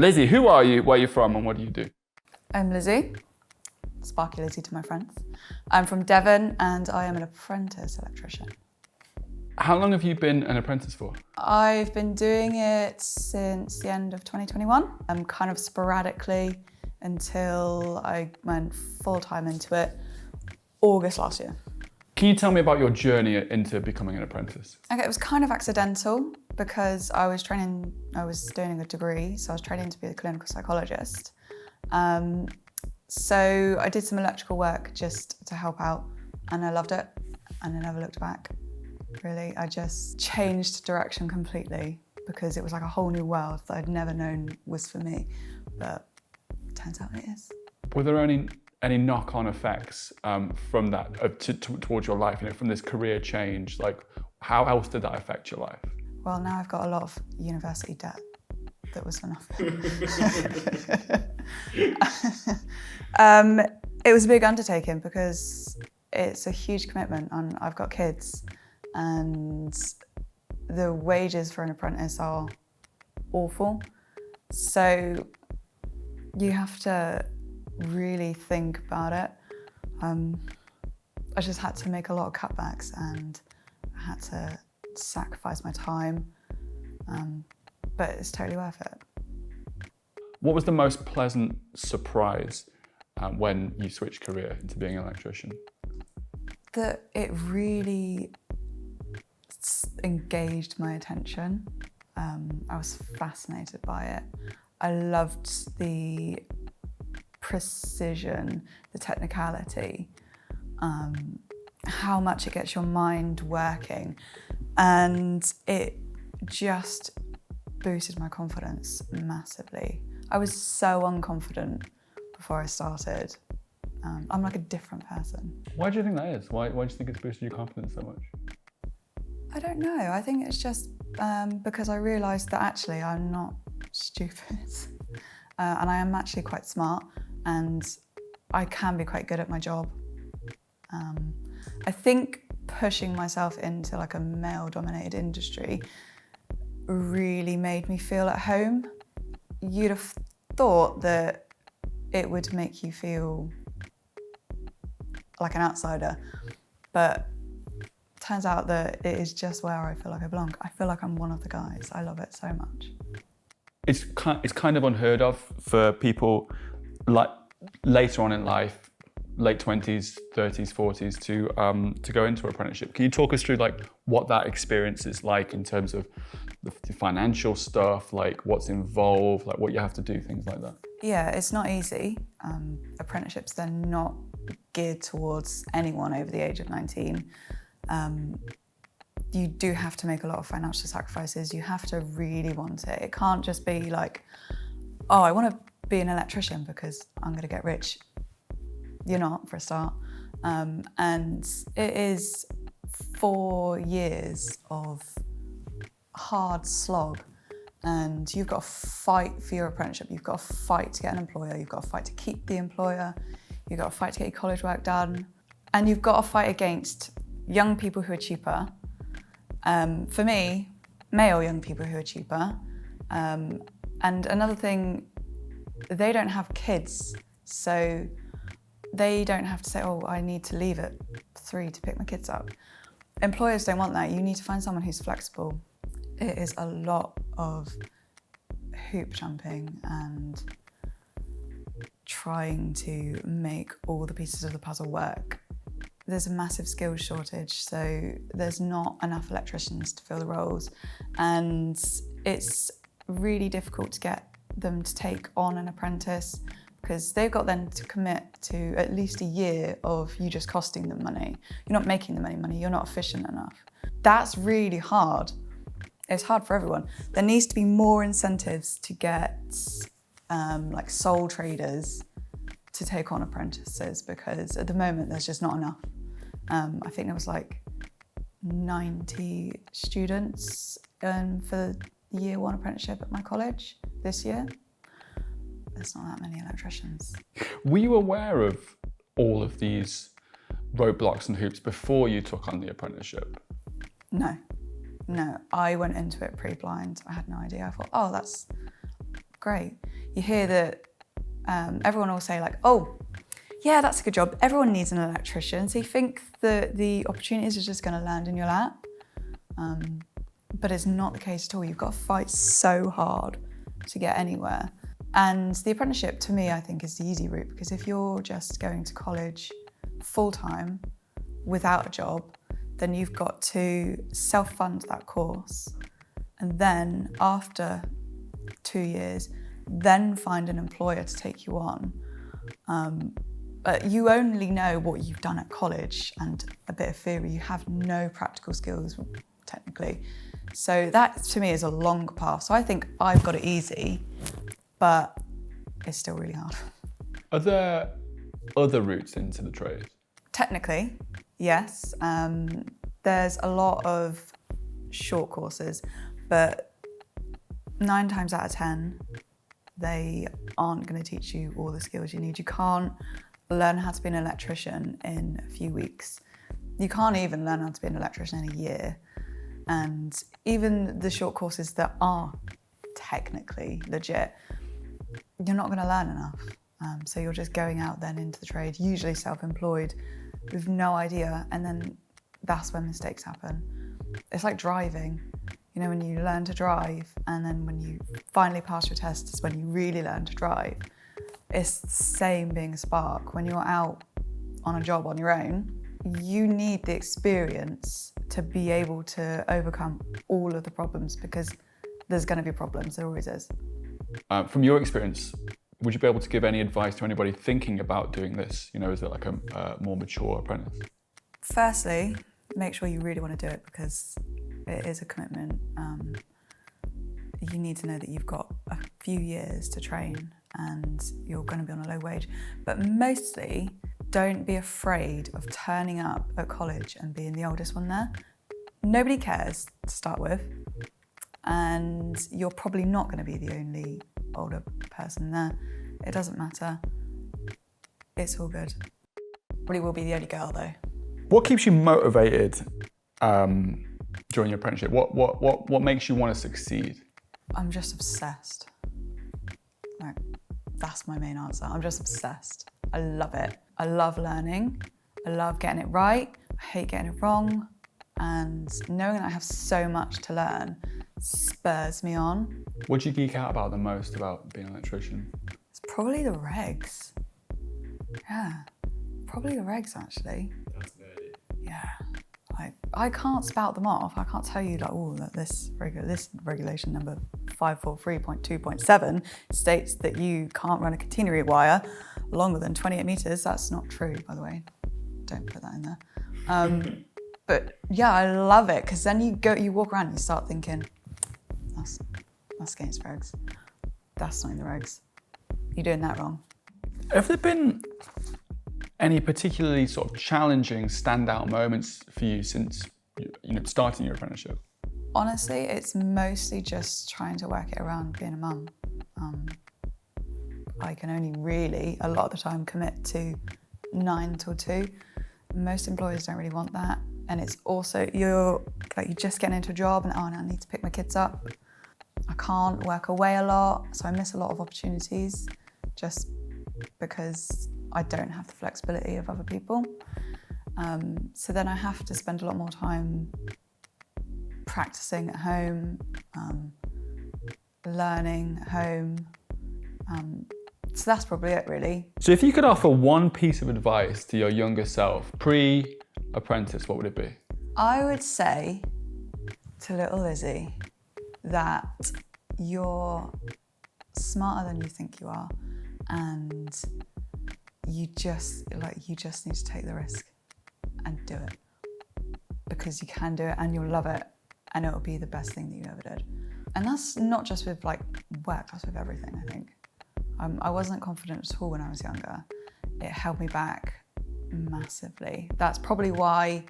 Lizzie, who are you, where are you from, and what do you do? I'm Lizzie, Sparky Lizzie to my friends. I'm from Devon and I am an apprentice electrician. How long have you been an apprentice for? I've been doing it since the end of 2021, kind of sporadically until I went full-time into it August last year. Can you tell me about your journey into becoming an apprentice? Okay, it was kind of accidental because I was doing a degree, so I was training to be a clinical psychologist. So I did some electrical work just to help out and I loved it and I never looked back, really. I just changed direction completely because it was like a whole new world that I'd never known was for me, but it turns out it is. Were there any knock-on effects from that towards your life, from this career change? Like, how else did that affect your life? Well, now I've got a lot of university debt that was for nothing. It was a big undertaking because it's a huge commitment and I've got kids and the wages for an apprentice are awful. So you have to really think about it. I just had to make a lot of cutbacks and I had to sacrifice my time, but it's totally worth it. What was the most pleasant surprise when you switched career into being an electrician? That it really engaged my attention. I was fascinated by it. I loved the precision, the technicality, how much it gets your mind working, and it just boosted my confidence massively. I was so unconfident before I started. I'm like a different person. Why do you think that is? Why do you think it's boosted your confidence so much? I don't know. I think it's just because I realised that actually I'm not stupid and I am actually quite smart and I can be quite good at my job. I think pushing myself into like a male-dominated industry really made me feel at home. You'd have thought that it would make you feel like an outsider, but turns out that it is just where I feel like I belong. I feel like I'm one of the guys. I love it so much. It's kind of unheard of for people like later on in life, late 20s, 30s, 40s to go into apprenticeship. Can you talk us through like what that experience is like in terms of the financial stuff, like what's involved, like what you have to do, things like that? Yeah, it's not easy. Apprenticeships, they're not geared towards anyone over the age of 19. You do have to make a lot of financial sacrifices. You have to really want it. It can't just be like, oh, I want to be an electrician because I'm going to get rich. You're not, for a start. And it is 4 years of hard slog. And you've got to fight for your apprenticeship. You've got to fight to get an employer. You've got to fight to keep the employer. You've got to fight to get your college work done. And you've got to fight against young people who are cheaper. For me, male young people who are cheaper. And another thing, they don't have kids. So they don't have to say, oh, I need to leave at 3 to pick my kids up. Employers don't want that. You need to find someone who's flexible. It is a lot of hoop jumping and trying to make all the pieces of the puzzle work. There's a massive skills shortage, so there's not enough electricians to fill the roles, and it's really difficult to get them to take on an apprentice because they've got then to commit to at least a year of you just costing them money. You're not making them any money, you're not efficient enough. That's really hard. It's hard for everyone. There needs to be more incentives to get like sole traders to take on apprentices because at the moment there's just not enough. I think there was like 90 students for the year 1 apprenticeship at my college this year. There's not that many electricians. Were you aware of all of these roadblocks and hoops before you took on the apprenticeship? No, I went into it pre-blind. I had no idea. I thought, oh, that's great. You hear that everyone will say like, oh, yeah, that's a good job. Everyone needs an electrician. So you think that the opportunities are just going to land in your lap. But it's not the case at all. You've got to fight so hard to get anywhere. And the apprenticeship, to me, I think is the easy route, because if you're just going to college full-time without a job, then you've got to self-fund that course. And then after 2 years, then find an employer to take you on. But you only know what you've done at college and a bit of theory. You have no practical skills, technically. So that, to me, is a long path. So I think I've got it easy, but it's still really hard. Are there other routes into the trade? Technically, yes. There's a lot of short courses, but 9 times out of 10, they aren't going to teach you all the skills you need. You can't learn how to be an electrician in a few weeks. You can't even learn how to be an electrician in a year. And even the short courses that are technically legit, you're not going to learn enough. So you're just going out then into the trade, usually self-employed, with no idea, and then that's when mistakes happen. It's like driving. You know, when you learn to drive, and then when you finally pass your test is when you really learn to drive. It's the same being a spark. When you're out on a job on your own, you need the experience to be able to overcome all of the problems, because there's going to be problems, there always is. From your experience, would you be able to give any advice to anybody thinking about doing this? You know, is it like a more mature apprentice? Firstly, make sure you really want to do it, because it is a commitment. You need to know that you've got a few years to train and you're going to be on a low wage. But mostly, don't be afraid of turning up at college and being the oldest one there. Nobody cares to start with, and you're probably not going to be the only older person there. It doesn't matter. It's all good. Probably will be the only girl though. What keeps you motivated during your apprenticeship? What makes you want to succeed? I'm just obsessed. Like, that's my main answer. I'm just obsessed. I love it. I love learning. I love getting it right. I hate getting it wrong. And knowing that I have so much to learn spurs me on. What do you geek out about the most about being an electrician? It's probably the regs. Yeah, probably the regs actually. That's nerdy. Yeah. I can't spout them off. I can't tell you like, oh, this regulation number 543.2.7 states that you can't run a catenary wire longer than 28 meters. That's not true, by the way. Don't put that in there. But yeah, I love it, because then you walk around and you start thinking, that's against regs. That's not in the regs. You're doing that wrong. Have there been any particularly sort of challenging standout moments for you since starting your apprenticeship? Honestly, it's mostly just trying to work it around being a mum. I can only really, a lot of the time, commit to 9 till 2. Most employers don't really want that. And it's also, you're just getting into a job and, oh, now I need to pick my kids up. I can't work away a lot, so I miss a lot of opportunities just because I don't have the flexibility of other people. So then I have to spend a lot more time practicing at home, learning at home. So that's probably it, really. So if you could offer one piece of advice to your younger self, pre-apprentice, what would it be? I would say to little Lizzie that you're smarter than you think you are, and you just need to take the risk and do it, because you can do it and you'll love it and it'll be the best thing that you ever did. And that's not just with like work, that's with everything, I think. I wasn't confident at all when I was younger. It held me back massively. That's probably why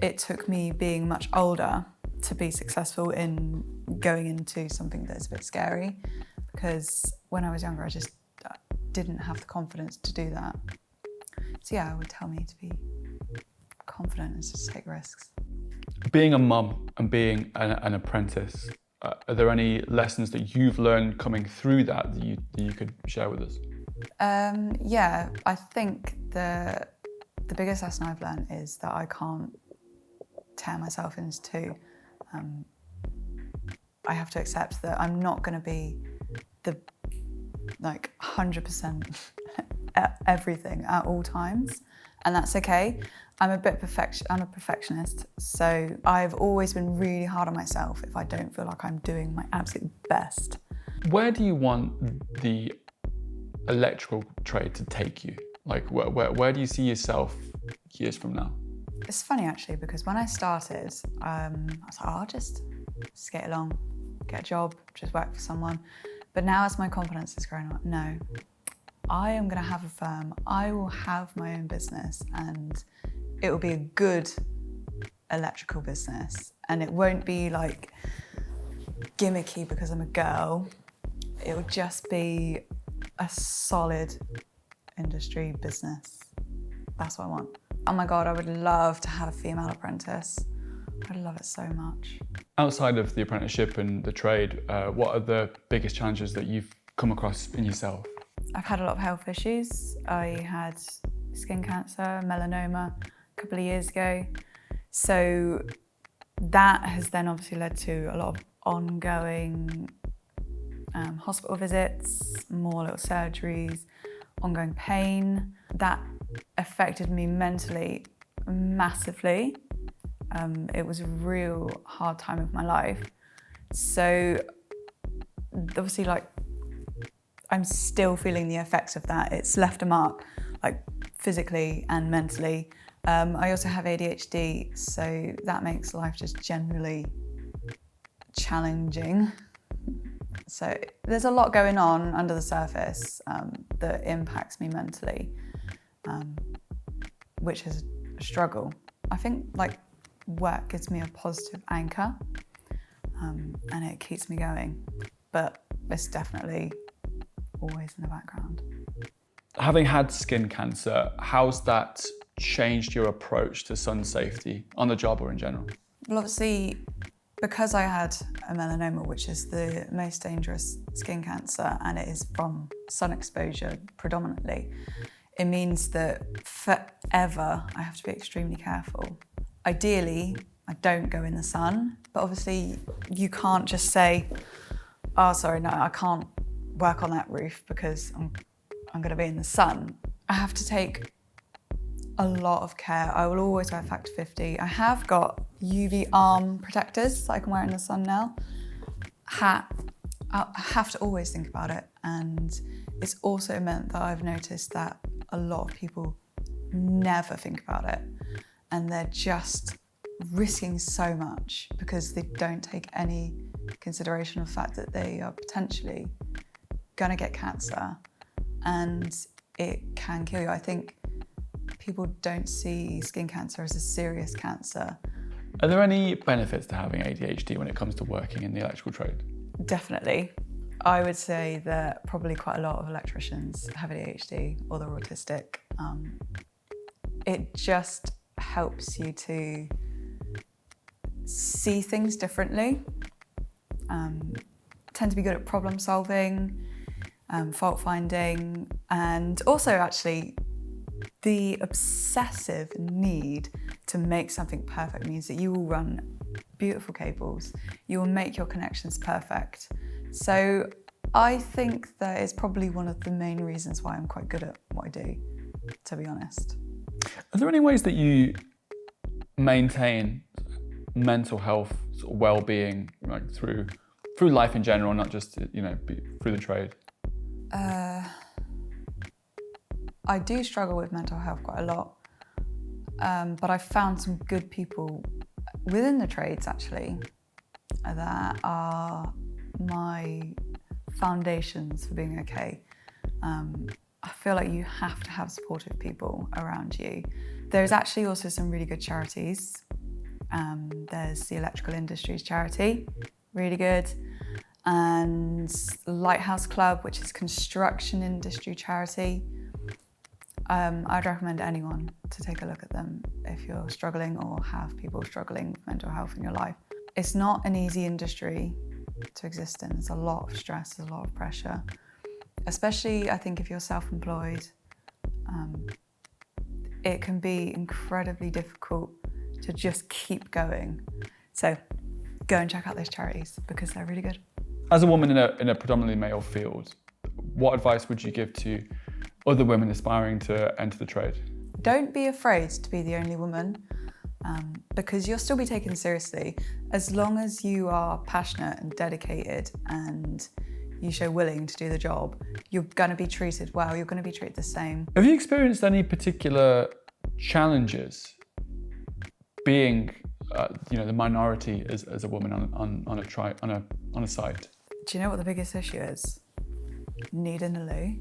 it took me being much older to be successful in going into something that's a bit scary, because when I was younger I just didn't have the confidence to do that. So yeah, I would tell me to be confident and just take risks. Being a mum and being an apprentice, are there any lessons that you've learned coming through that you could share with us? Yeah, I think the biggest lesson I've learned is that I can't tear myself into two. I have to accept that I'm not going to be the 100% everything at all times, and that's okay. I'm a perfectionist, so I've always been really hard on myself if I don't feel like I'm doing my absolute best. Where do you want the electrical trade to take you? Like, where do you see yourself years from now? It's funny actually, because when I started, I was like, oh, I'll just get along, get a job, just work for someone. But now as my confidence is growing up, no, I am going to have a firm. I will have my own business, and it will be a good electrical business. And it won't be like gimmicky because I'm a girl. It will just be a solid industry business. That's what I want. Oh my God, I would love to have a female apprentice. I'd love it so much. Outside of the apprenticeship and the trade, what are the biggest challenges that you've come across in yourself? I've had a lot of health issues. I had skin cancer, melanoma a couple of years ago. So that has then obviously led to a lot of ongoing hospital visits, more little surgeries, ongoing pain. That affected me mentally massively. It was a real hard time of my life. So obviously, I'm still feeling the effects of that. It's left a mark, physically and mentally. I also have ADHD, so that makes life just generally challenging. So there's a lot going on under the surface that impacts me mentally, which is a struggle. I think work gives me a positive anchor, and it keeps me going, but it's definitely always in the background. Having had skin cancer, how's that changed your approach to sun safety on the job or in general? Well, obviously, because I had a melanoma, which is the most dangerous skin cancer, and it is from sun exposure predominantly, it means that forever I have to be extremely careful. Ideally, I don't go in the sun, but obviously you can't just say, oh, sorry, no, I can't work on that roof because I'm going to be in the sun. I have to take a lot of care. I will always wear factor 50. I have got UV arm protectors that I can wear in the sun now. Hat, I have to always think about it. And it's also meant that I've noticed that a lot of people never think about it. And they're just risking so much because they don't take any consideration of the fact that they are potentially going to get cancer and it can kill you. I think people don't see skin cancer as a serious cancer. Are there any benefits to having ADHD when it comes to working in the electrical trade? Definitely. I would say that probably quite a lot of electricians have ADHD or they're autistic. It just helps you to see things differently, tend to be good at problem solving, fault finding, and also actually the obsessive need to make something perfect means that you will run beautiful cables, you will make your connections perfect. So I think that is probably one of the main reasons why I'm quite good at what I do, to be honest. Are there any ways that you maintain mental health, sort of well-being, through life in general, not just through the trade? I do struggle with mental health quite a lot, but I've found some good people within the trades actually that are my foundations for being okay. I feel like you have to have supportive people around you. There's actually also some really good charities. There's the Electrical Industries Charity, really good, and Lighthouse Club, which is construction industry charity. I'd recommend anyone to take a look at them if you're struggling or have people struggling with mental health in your life. It's not an easy industry. to exist in. There's a lot of stress, there's a lot of pressure. Especially, I think, if you're self-employed, it can be incredibly difficult to just keep going. So go and check out those charities because they're really good. As a woman in a predominantly male field, what advice would you give to other women aspiring to enter the trade? Don't be afraid to be the only woman, because you'll still be taken seriously as long as you are passionate and dedicated and you show willing to do the job. You're going to be treated well, you're going to be treated the same. Have you experienced any particular challenges being the minority as a woman on a site? Do you know what the biggest issue is? Needing a loo.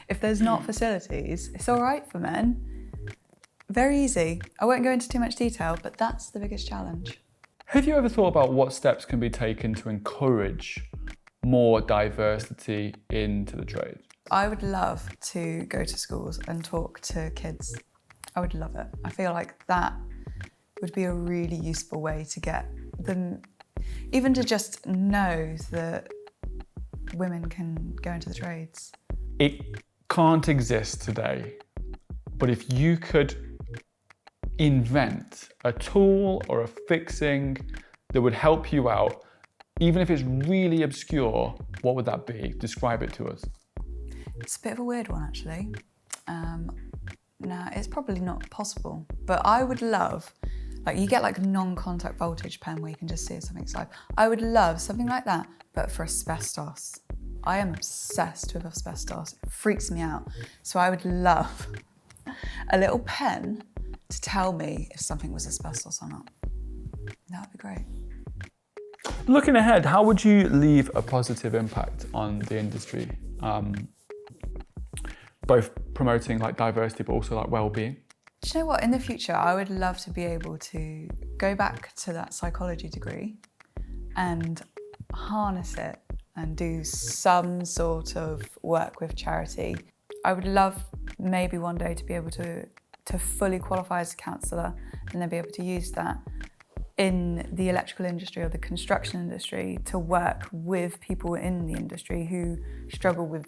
If there's not facilities, it's all right for men. Very easy. I won't go into too much detail, but that's the biggest challenge. Have you ever thought about what steps can be taken to encourage more diversity into the trade? I would love to go to schools and talk to kids. I would love it. I feel like that would be a really useful way to get them, even to just know that women can go into the trades. It can't exist today, but if you could invent a tool or a fixing that would help you out, even if it's really obscure, what would that be? Describe it to us. It's a bit of a weird one, actually. Now, it's probably not possible, but I would love, you get a non-contact voltage pen where you can just see if something's live. I would love something like that, but for asbestos. I am obsessed with asbestos. It freaks me out. So I would love a little pen to tell me if something was asbestos or not. That would be great. Looking ahead, how would you leave a positive impact on the industry? Both promoting diversity, but also well-being. Do you know what? In the future, I would love to be able to go back to that psychology degree and harness it and do some sort of work with charity. I would love maybe one day to be able to fully qualify as a counsellor and then be able to use that in the electrical industry or the construction industry to work with people in the industry who struggle with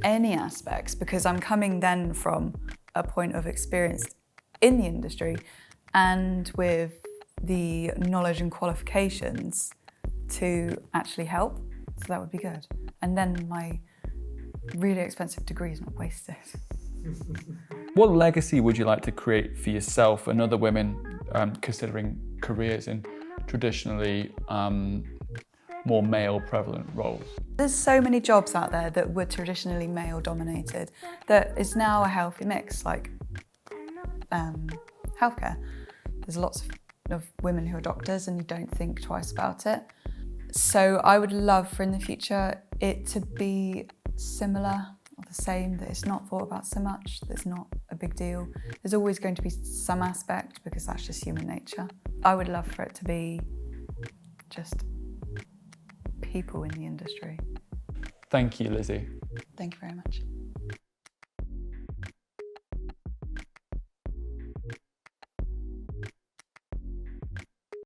any aspects, because I'm coming then from a point of experience in the industry and with the knowledge and qualifications to actually help. So that would be good. And then my really expensive degree is not wasted. What legacy would you like to create for yourself and other women considering careers in traditionally more male prevalent roles? There's so many jobs out there that were traditionally male dominated that is now a healthy mix, like healthcare. There's lots of women who are doctors and you don't think twice about it. So I would love for in the future it to be similar or the same, that it's not thought about so much, that it's not a big deal. There's always going to be some aspect because that's just human nature. I would love for it to be just people in the industry. Thank you, Lizzie. Thank you very much.